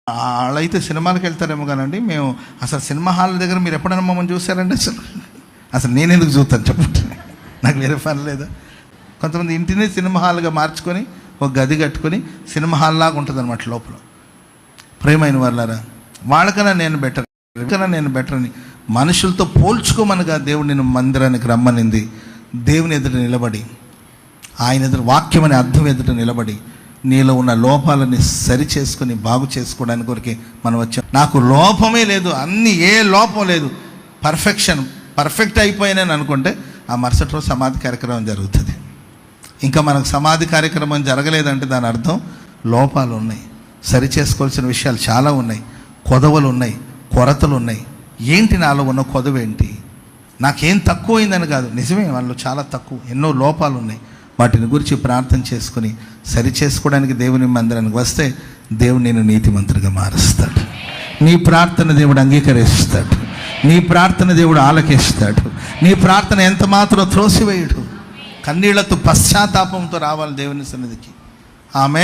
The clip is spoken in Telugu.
వాళ్ళైతే సినిమాలకు వెళ్తారేమో కానండి, మేము అసలు సినిమా హాల్ దగ్గర మీరు ఎప్పుడైనా మమ్మల్ని చూసారండి? అసలు నేను ఎందుకు చూస్తాను చెప్పండి, నాకు వేరే పని లేదా? కొంతమంది ఇంటిని సినిమా హాల్గా మార్చుకొని ఒక గది కట్టుకొని సినిమా హాల్ లాగా ఉంటుంది అనమాట లోపల. ప్రేమైన వాళ్ళారా, వాళ్ళకన్నా నేను బెటర్ అని మనుషులతో పోల్చుకోమనగా దేవుడు నేను మందిరానికి రమ్మనింది. దేవుని ఎదుట నిలబడి, ఆయన ఎదుట వాక్యం అనే అర్థం ఎదుట నిలబడి నీలో ఉన్న లోపాలని సరి చేసుకొని బాగు చేసుకోవడానికి కొరకే మనం వచ్చాం. నాకు లోపమే లేదు, అన్ని ఏ లోపం లేదు, పర్ఫెక్ట్ అయిపోయానని అనుకుంటే ఆ మరుసటి రోజు సమాధి కార్యక్రమం జరుగుతుంది. ఇంకా మనకు సమాధి కార్యక్రమం జరగలేదంటే దాని అర్థం లోపాలు ఉన్నాయి, సరి చేసుకోవాల్సిన విషయాలు చాలా ఉన్నాయి, కొదవలు ఉన్నాయి, కొరతలు ఉన్నాయి. ఏంటి నాలో ఉన్న కొదవేంటి? నాకేం తక్కువైందని కాదు, నిజమే వాళ్ళు చాలా తక్కువ, ఎన్నో లోపాలు ఉన్నాయి. వాటిని గురించి ప్రార్థన చేసుకుని సరి చేసుకోవడానికి దేవుని మందిరానికి వస్తే దేవుడు నేను నీతిమంతుడిగా మారుస్తాడు. నీ ప్రార్థన దేవుడు అంగీకరిస్తాడు, నీ ప్రార్థన దేవుడు ఆలకిస్తాడు, నీ ప్రార్థన ఎంత మాత్రం త్రోసివేయడు. కన్నీళ్లతో పశ్చాత్తాపంతో రావాలి దేవుని సన్నిధికి. ఆమె